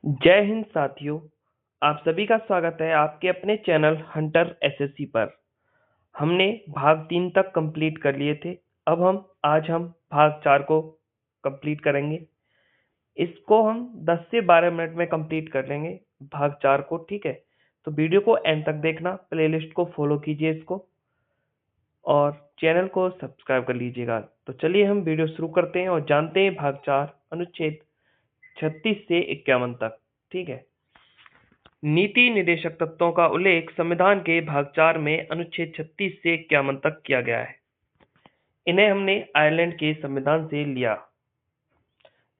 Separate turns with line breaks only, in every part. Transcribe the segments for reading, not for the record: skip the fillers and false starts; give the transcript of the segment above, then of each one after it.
जय हिंद साथियों, आप सभी का स्वागत है आपके अपने चैनल हंटर एसएससी पर। हमने भाग 3 तक कंप्लीट कर लिए थे। अब आज हम भाग 4 को कंप्लीट करेंगे। इसको हम 10 से 12 मिनट में कंप्लीट कर लेंगे भाग 4 को, ठीक है। तो वीडियो को एंड तक देखना, प्लेलिस्ट को फॉलो कीजिए इसको और चैनल को सब्सक्राइब कर लीजिएगा। तो चलिए हम वीडियो शुरू करते हैं और जानते हैं भाग 4 अनुच्छेद 36 से 51 तक, ठीक है। नीति निर्देशक तत्वों का उल्लेख संविधान के भाग 4 में अनुच्छेद 36 से 51 तक किया गया है। इन्हें हमने आयरलैंड के संविधान से लिया।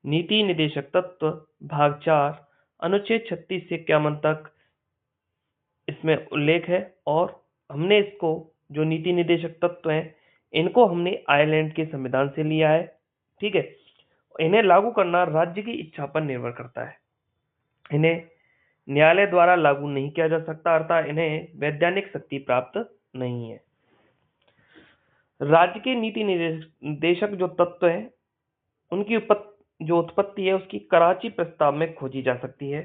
नीति निर्देशक तत्व भाग 4 अनुच्छेद 36 से 51 तक इसमें उल्लेख है और हमने इसको जो नीति निर्देशक तत्व हैं इनको हमने आयरलैंड के संविधान से लिया है, ठीक है। इन्हें लागू करना राज्य की इच्छा पर निर्भर करता है। इन्हें न्यायालय द्वारा लागू नहीं किया जा सकता, अर्थात इन्हें वैधानिक शक्ति प्राप्त नहीं है। राज्य के नीति निर्देशक जो तत्व हैं उनकी जो उत्पत्ति है उसकी कराची प्रस्ताव में खोजी जा सकती है।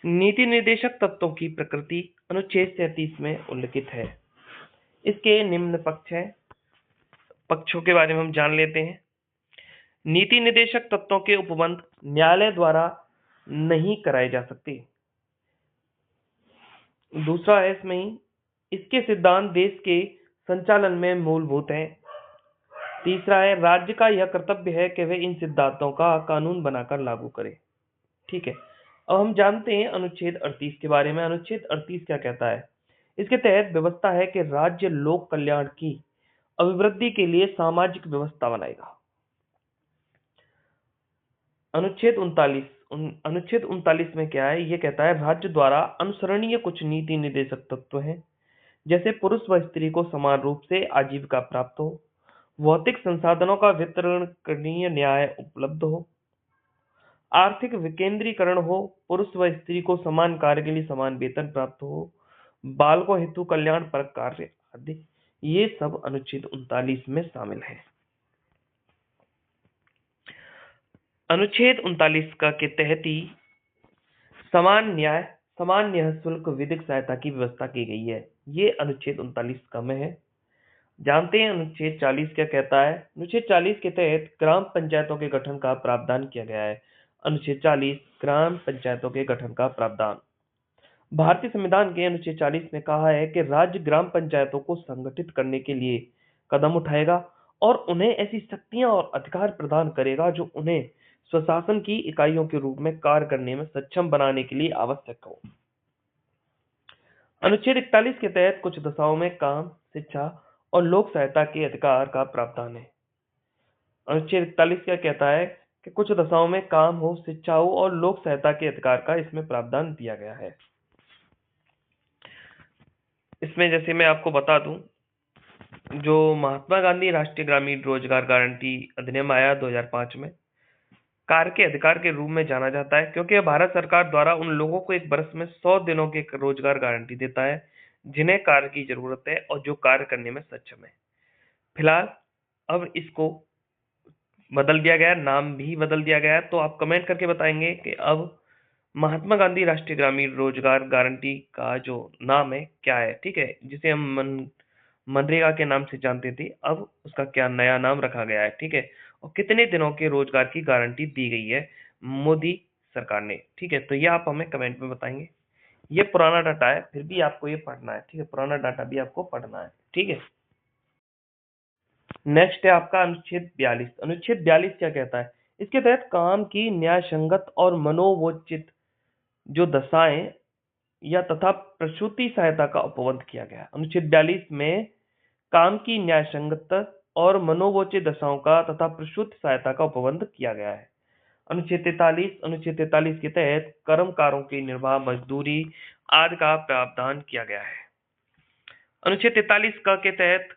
नीति निर्देशक तत्वों की प्रकृति अनुच्छेद 37 में उल्लिखित है। इसके निम्न पक्षों के बारे में हम जान लेते हैं। नीति निर्देशक तत्वों के उपबंध न्यायालय द्वारा नहीं कराए जा सकते। दूसरा है इसमें ही इसके सिद्धांत देश के संचालन में मूलभूत हैं। तीसरा है राज्य का यह कर्तव्य है कि वे इन सिद्धांतों का कानून बनाकर लागू करे, ठीक है। अब हम जानते हैं अनुच्छेद 38 के बारे में। अनुच्छेद 38 क्या कहता है? इसके तहत व्यवस्था है कि राज्य लोक कल्याण की अभिवृद्धि के लिए सामाजिक व्यवस्था बनाएगा। अनुच्छेद 39 में क्या है? ये कहता है राज्य द्वारा अनुसरणीय कुछ नीति निर्देशक तत्व हैं, जैसे पुरुष व स्त्री को समान रूप से आजीविका प्राप्त हो, भौतिक संसाधनों का वितरण करणीय न्याय उपलब्ध हो, आर्थिक विकेंद्रीकरण हो, पुरुष व स्त्री को समान कार्य के लिए समान वेतन प्राप्त हो, बालकों हेतु कल्याण पर कार्य आदि, ये सब अनुच्छेद 39 में शामिल है। अनुच्छेद 39 का के तहत ही सामान्य शुल्क विधिक सहायता की व्यवस्था की गई है। ये अनुच्छेद 39 का में है। जानते हैं अनुच्छेद 40 क्या कहता है? अनुच्छेद 40 के तहत ग्राम पंचायतों के गठन का प्रावधान किया गया है। अनुच्छेद 40 ग्राम पंचायतों के गठन का प्रावधान। भारतीय संविधान के अनुच्छेद 40 में कहा है कि राज्य ग्राम पंचायतों को संगठित करने के लिए कदम उठाएगा और उन्हें ऐसी शक्तियां और अधिकार प्रदान करेगा जो उन्हें स्वशासन की इकाइयों के रूप में कार्य करने में सक्षम बनाने के लिए आवश्यक हो। अनुच्छेद 41 के तहत कुछ दशाओं में काम, शिक्षा और लोक सहायता के अधिकार का प्रावधान है। अनुच्छेद 41 क्या कहता है कि कुछ दशाओं में काम हो, शिक्षा हो और लोक सहायता के अधिकार का इसमें प्रावधान दिया गया है। इसमें जैसे मैं आपको बता दूं, जो महात्मा गांधी राष्ट्रीय ग्रामीण रोजगार गारंटी अधिनियम आया 2005 में, कार्य के अधिकार के रूप में जाना जाता है, क्योंकि यह भारत सरकार द्वारा उन लोगों को एक वर्ष में 100 दिनों की रोजगार गारंटी देता है जिन्हें कार्य की जरूरत है और जो कार्य करने में सक्षम है। फिलहाल अब इसको बदल दिया गया, नाम भी बदल दिया गया है। तो आप कमेंट करके बताएंगे कि अब महात्मा गांधी राष्ट्रीय ग्रामीण रोजगार गारंटी का जो नाम है क्या है, ठीक है, जिसे हम मनरेगा के नाम से जानते थे, अब उसका क्या नया नाम रखा गया है, ठीक है। और कितने दिनों के रोजगार की गारंटी दी गई है मोदी सरकार ने, ठीक है। तो ये आप हमें कमेंट में बताएंगे। ये पुराना डाटा है, फिर भी आपको ये पढ़ना है, ठीक है। पुराना डाटा भी आपको पढ़ना है, ठीक है। नेक्स्ट है आपका अनुच्छेद 42। अनुच्छेद 42 क्या कहता है? इसके तहत काम की न्याय संगत और मनोवोचित जो दशाएं या तथा प्रसूति सहायता का उपबंध किया गया। अनुच्छेद 42 में काम की न्याय संगत और मनोवोचित दशाओं का तथा प्रसूति सहायता का उपबंध किया गया है। अनुच्छेद 43 के तहत कर्मकारों की निर्वाह मजदूरी आदि का प्रावधान किया गया है। अनुच्छेद 43 का के तहत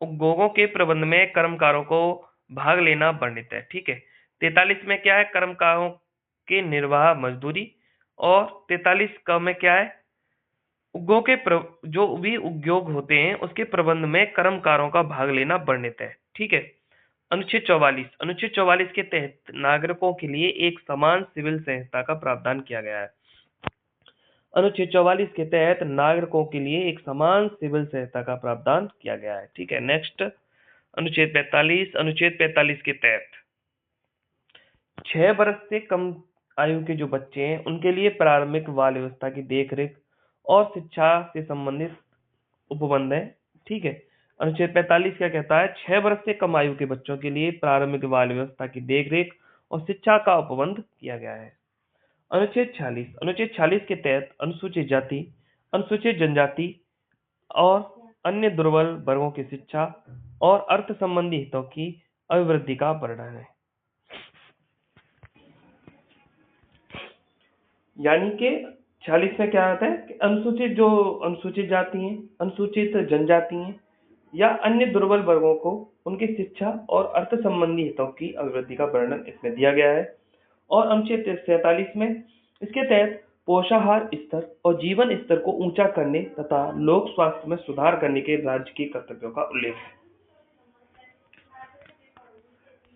उद्योगों के प्रबंध में कर्मकारों को भाग लेना वर्णित है, ठीक है। 43 में क्या है? कर्मकारों के निर्वाह मजदूरी। और 43 का में क्या है? उद्योग के जो भी उद्योग होते हैं उसके प्रबंध में कर्मकारों का भाग लेना वर्णित है, ठीक है। अनुच्छेद 44 के तहत नागरिकों के लिए एक समान सिविल संहिता का प्रावधान किया गया है। अनुच्छेद 44 के तहत नागरिकों के लिए एक समान सिविल संहिता का प्रावधान किया गया है। ठीक है, नेक्स्ट अनुच्छेद 45 के तहत 6 वर्ष से कम आयु के जो बच्चे हैं उनके लिए प्रारंभिक बाल व्यवस्था की देखरेख और शिक्षा से संबंधित उपबंध है। ठीक है, अनुच्छेद 45 क्या कहता है? 6 वर्ष से कम आयु के बच्चों के लिए प्रारंभिक बाल व्यवस्था की देखरेख और शिक्षा का उपबंध किया गया है। अनुच्छेद 46 के तहत अनुसूचित जाति, अनुसूचित जनजाति और अन्य दुर्बल वर्गों की शिक्षा और अर्थ संबंधी हितों की अभिवृद्धि का वर्णन है। यानी कि 46 में क्या आता है कि अनुसूचित जाति हैं, अनुसूचित जनजाति हैं या अन्य दुर्बल वर्गों को उनकी शिक्षा और अर्थ संबंधी हितों की अभिवृद्धि का वर्णन इसमें दिया गया है। और अनुच्छेद 47 में इसके तहत पोषाहार स्तर और जीवन स्तर को ऊंचा करने तथा लोक स्वास्थ्य में सुधार करने के राज्य के कर्तव्यों का उल्लेख है।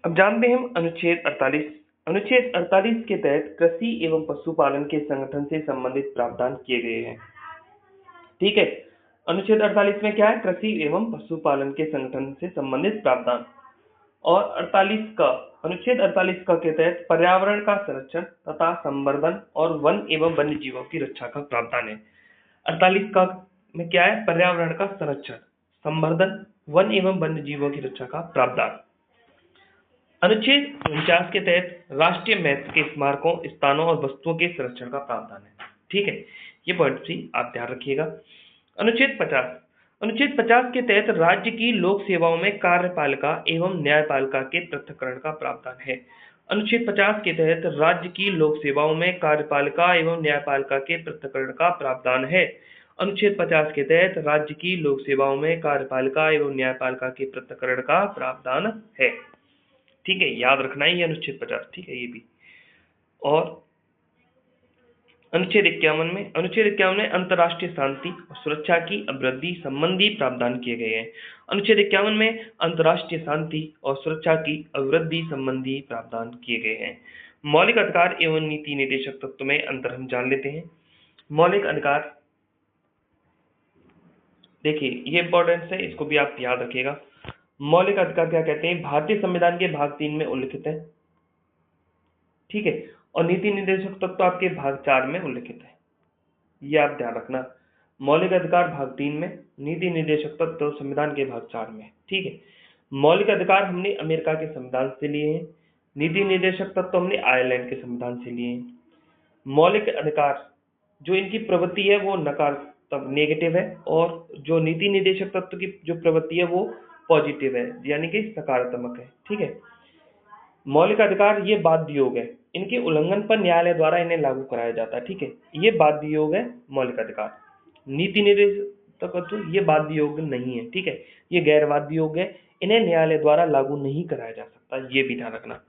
अब जानते हैं हम अनुच्छेद 48। अनुच्छेद 48 के तहत कृषि एवं पशुपालन के संगठन से संबंधित प्रावधान किए गए हैं। ठीक है, अनुच्छेद 48 में क्या है? कृषि एवं पशुपालन के संगठन से संबंधित प्रावधान। और अनुच्छेद 48 का के तहत पर्यावरण का संरक्षण तथा संवर्धन और वन एवं वन्य जीवों की रक्षा का प्रावधान है। 48 का में क्या है? पर्यावरण का संरक्षण, संवर्धन, वन एवं वन्य जीवों की रक्षा का प्रावधान। अनुच्छेद 49 के तहत राष्ट्रीय महत्व के स्मारकों, स्थानों और वस्तुओं के संरक्षण का प्रावधान है। ठीक है, ये पॉइंट भी आप ध्यान रखिएगा। अनुच्छेद 50 के तहत राज्य की लोक सेवाओं में कार्यपालिका एवं न्यायपालिका के पृथक्करण का प्रावधान है। अनुच्छेद 50 के तहत राज्य की लोक सेवाओं में कार्यपालिका एवं न्यायपालिका के पृथक्करण का प्रावधान है। अनुच्छेद 50 के तहत राज्य की लोक सेवाओं में कार्यपालिका एवं न्यायपालिका के पृथक्करण का प्रावधान है। ठीक है, याद रखना ही अनुच्छेद 50। ठीक है, ये भी। और अनुच्छेद 51 में अंतर्राष्ट्रीय शांति और सुरक्षा की अभिवृद्धि संबंधी प्रावधान किए गए हैं। अनुच्छेद 51 में अंतर्राष्ट्रीय शांति और सुरक्षा की अभिवृद्धि संबंधी प्रावधान किए गए हैं। मौलिक अधिकार एवं नीति निर्देशक तत्व में अंतर हम जान लेते हैं। मौलिक अधिकार, देखिए ये इंपॉर्टेंट है, इसको भी आप याद रखिएगा। मौलिक अधिकार क्या कहते हैं? भारतीय संविधान के भाग 3 में उल्लिखित है। ठीक है, और नीति निर्देशक तत्व तो आपके भाग 4 में उल्लिखित है, ये आप ध्यान रखना। मौलिक अधिकार भाग 3 में, नीति निर्देशक तत्व संविधान के भाग 4 में। ठीक है, मौलिक अधिकार हमने अमेरिका के संविधान से लिए हैं, नीति निर्देशक तत्व हमने आयरलैंड के संविधान से लिए हैं। मौलिक अधिकार जो इनकी प्रवृत्ति है वो नकारात्मक नेगेटिव है, और जो नीति निर्देशक तत्व की जो प्रवृत्ति है वो पॉजिटिव है, यानी कि सकारात्मक है। ठीक है, मौलिक अधिकार ये बाध्य योग है, इनके उल्लंघन पर न्यायालय द्वारा इन्हें लागू कराया जाता है। ठीक है, ये बाध्य योग है मौलिक अधिकार। नीति निर्देशक तत्व ये बाध्य योग नहीं है। ठीक है, ये गैर बाध्य योग है, इन्हें न्यायालय द्वारा लागू नहीं कराया जा सकता, ये भी ध्यान रखना।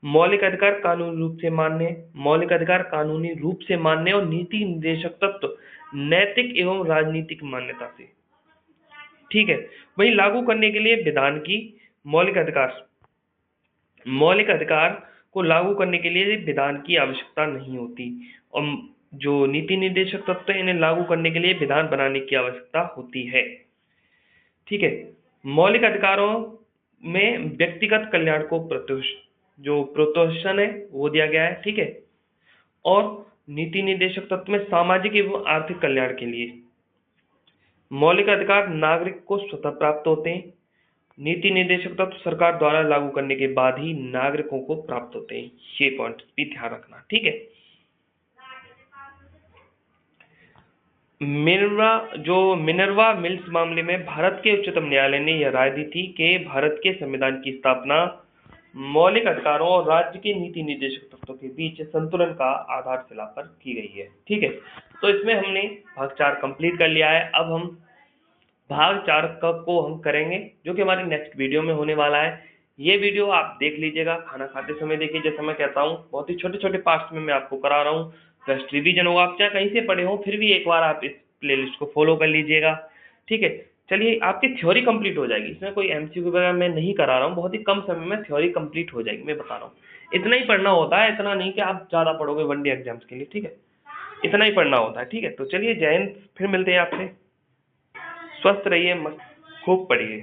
मौलिक अधिकार कानूनी रूप से मान्य है, मौलिक अधिकार कानूनी रूप से मान्य और नीति निर्देशक तत्व नैतिक एवं राजनीतिक मान्यता से। ठीक है, वही लागू करने के लिए विधान की मौलिक अधिकार को लागू करने के लिए विधान की आवश्यकता नहीं होती, और जो नीति निर्देशक तत्व है इन्हें लागू करने के लिए विधान बनाने की आवश्यकता होती है। ठीक है, मौलिक अधिकारों में व्यक्तिगत कल्याण को प्रोत्साहन है वो दिया गया है। ठीक है, और नीति निर्देशक तत्व में सामाजिक एवं आर्थिक कल्याण के लिए। मौलिक अधिकार नागरिक को स्वतः प्राप्त होते हैं, नीति निर्देशक तत्व सरकार द्वारा लागू करने के बाद ही नागरिकों को प्राप्त होते हैं, ये पॉइंट भी ध्यान रखना। ठीक है, मिनर्वा मिल्स मामले में भारत के उच्चतम न्यायालय ने यह राय दी थी कि भारत के संविधान की स्थापना मौलिक अधिकारों और राज्य के नीति निर्देशक तत्वों के बीच संतुलन का आधारशिला पर की गई है। ठीक है, तो इसमें हमने भाग 4 कंप्लीट कर लिया है। अब हम भाग 4 को हम करेंगे, जो कि हमारी नेक्स्ट वीडियो में होने वाला है। ये वीडियो आप देख लीजिएगा, खाना खाते समय देखिए। जैसे मैं कहता हूँ, बहुत ही छोटे छोटे पार्ट्स में मैं आपको करा रहा हूँ, बेस्ट रिवीजन होगा। आप चाहे कहीं से पढ़े हो, फिर भी एक बार आप इस प्लेलिस्ट को फॉलो कर लीजिएगा। ठीक है, चलिए आपकी थ्योरी कंप्लीट हो जाएगी, इसमें कोई एमसीक्यू वगैरह मैं नहीं करा रहा हूँ, बहुत ही कम समय में थ्योरी कंप्लीट हो जाएगी, मैं बता रहा हूँ। इतना ही पढ़ना होता है, इतना नहीं कि आप ज़्यादा पढ़ोगे वनडे एग्जाम्स के लिए, ठीक है, इतना ही पढ़ना होता है, ठीक है। तो चलिए जय हिंद, फिर मिलते हैं आपसे, स्वस्थ रहिए, खूब पढ़िए।